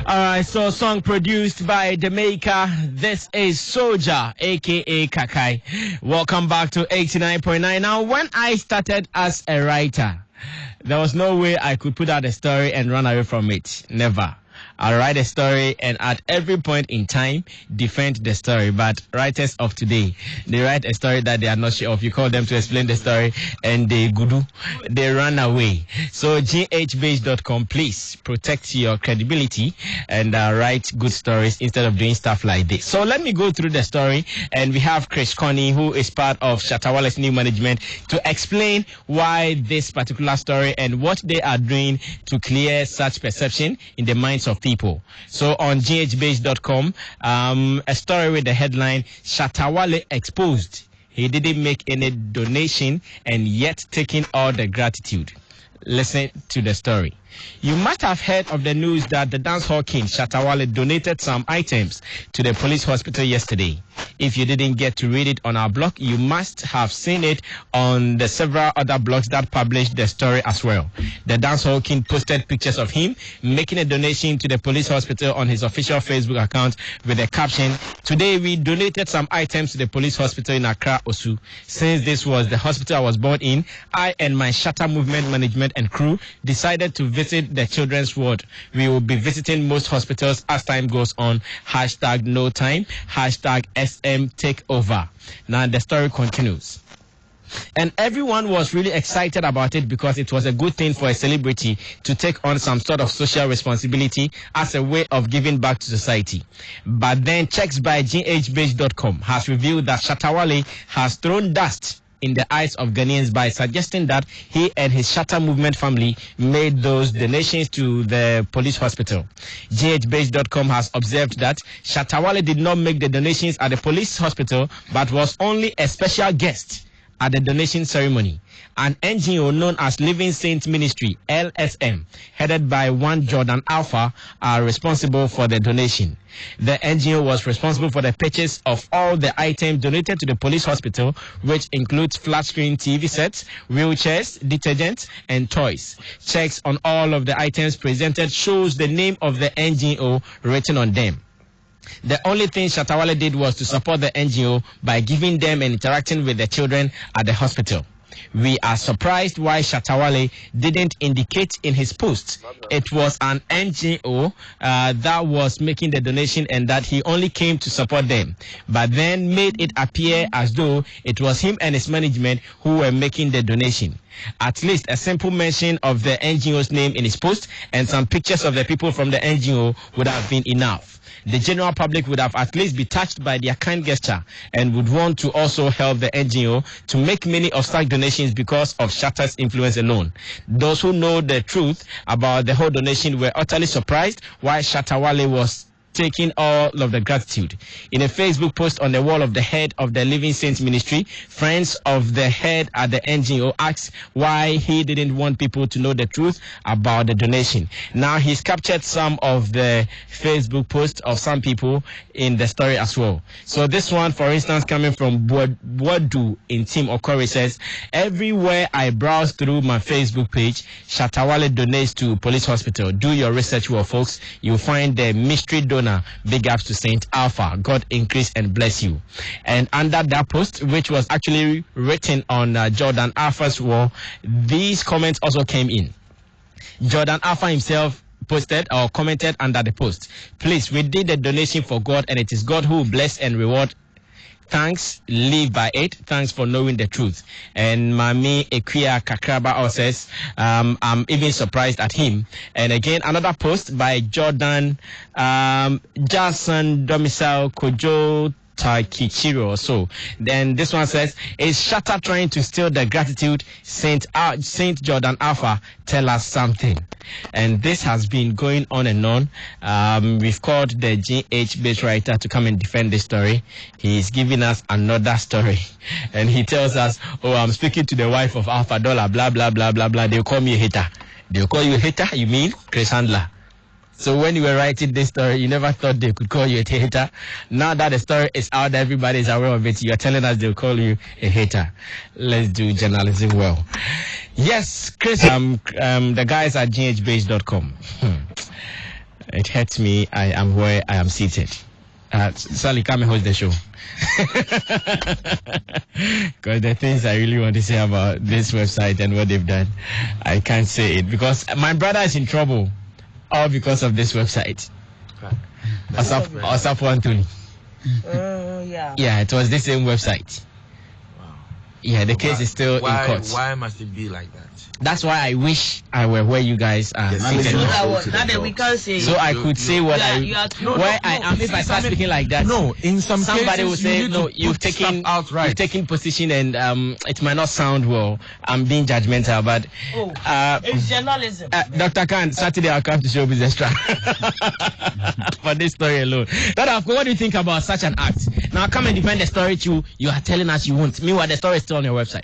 Alright, so song produced by Jamaica. This is Soldier, aka Kakai. Welcome back to 89.9. Now, when I started as a writer, there was no way I could put out a story and run away from it. Never. I write a story and at every point in time defend the story. But writers of today, they write a story that they are not sure of. You call them to explain the story and they run away. So ghbase.com, please protect your credibility and write good stories instead of doing stuff like this. So let me go through the story, and we have Chris Connie, who is part of Shatawale's new management, to explain why this particular story and what they are doing to clear such perception in the minds of people. So on ghbase.com, a story with the headline, Shatawale exposed. He didn't make any donation and yet taking all the gratitude. Listen to the story. You must have heard of the news that the dancehall king Shatawale donated some items to the police hospital yesterday. If you didn't get to read it on our blog, you must have seen it on the several other blogs that published the story as well. The dancehall king posted pictures of him making a donation to the police hospital on his official Facebook account with the caption, "Today we donated some items to the police hospital in Accra, Osu. Since this was the hospital I was born in, I and my Shatter movement management and crew decided to visit the children's ward. We will be visiting most hospitals as time goes on. Hashtag no time. Hashtag SM takeover." Now the story continues. And everyone was really excited about it because it was a good thing for a celebrity to take on some sort of social responsibility as a way of giving back to society. But then checks by ghbase.com has revealed that Shatawale has thrown dust in the eyes of Ghanaians by suggesting that he and his Shatter movement family made those donations to the police hospital. GHBase.com has observed that Shatawale did not make the donations at the police hospital, but was only a special guest at the donation ceremony. An NGO known as Living Saints Ministry, LSM, headed by one Jordan Alpha, are responsible for the donation. The NGO was responsible for the purchase of all the items donated to the police hospital, which includes flat-screen TV sets, wheelchairs, detergents, and toys. Checks on all of the items presented shows the name of the NGO written on them. The only thing Shatawale did was to support the NGO by giving them and interacting with the children at the hospital. We are surprised why Shatawale didn't indicate in his post it was an NGO that was making the donation and that he only came to support them, but then made it appear as though it was him and his management who were making the donation. At least a simple mention of the NGO's name in his post and some pictures of the people from the NGO would have been enough. The general public would have at least be touched by their kind gesture and would want to also help the NGO to make many of such donations because of Shatter's influence alone. Those who know the truth about the whole donation were utterly surprised why Shatawale was taking all of the gratitude. In a Facebook post on the wall of the head of the Living Saints Ministry, friends of the head at the NGO asked why he didn't want people to know the truth about the donation. Now he's captured some of the Facebook posts of some people in the story as well. So this one, for instance, coming from Wadu in Team Okori says, "Everywhere I browse through my Facebook page, Shatawale donates to police hospital. Do your research well, folks. You'll find the mystery donor. Big ups to Saint Alpha. God increase and bless you." And under that post, which was actually written on Jordan Alpha's wall, these comments also came in. Jordan Alpha himself posted or commented under the post, "Please, we did the donation for God and it is God who will bless and reward. Thanks, live by it. Thanks for knowing the truth." And Mami Ekwia Kakraba also says, "I'm even surprised at him." And again, another post by Jordan Jason Domicile Kojo Takichiro. So then this one says, "Is Shatter trying to steal the gratitude? Saint Jordan Alpha, tell us something." And this has been going on and on. We've called the GH-based writer to come and defend this story. He's giving us another story. And he tells us, "Oh, I'm speaking to the wife of Alpha Dollar, blah, blah, blah, blah, blah. They'll call me a hater." They'll call you a hater? You mean Chris Handler? So when you were writing this story, you never thought they could call you a hater. Now that the story is out, everybody is aware of it. You're telling us they'll call you a hater. Let's do journalism well. Yes, Chris, the guys at ghbase.com. It hurts me. I am where I am seated. Sally, come and host the show. Because the things I really want to say about this website and what they've done, I can't say it because my brother is in trouble, all because of this website. Asaf Anthony. Yeah, it was the same website. Wow. Yeah, the case is still in court. Why must it be like that? That's why I wish I were where you guys are. Yes, we can't say. So I could say what I am. If I start speaking like that, in some somebody will cases, say, no, you've taken position, and it might not sound well. I'm being judgmental, but it's journalism. Dr. Khan, Saturday I'll come to show Showbiz Extra for this story alone. Dr. What do you think about such an act? Now come and defend the story you are telling us you won't. Meanwhile, the story is still on your website.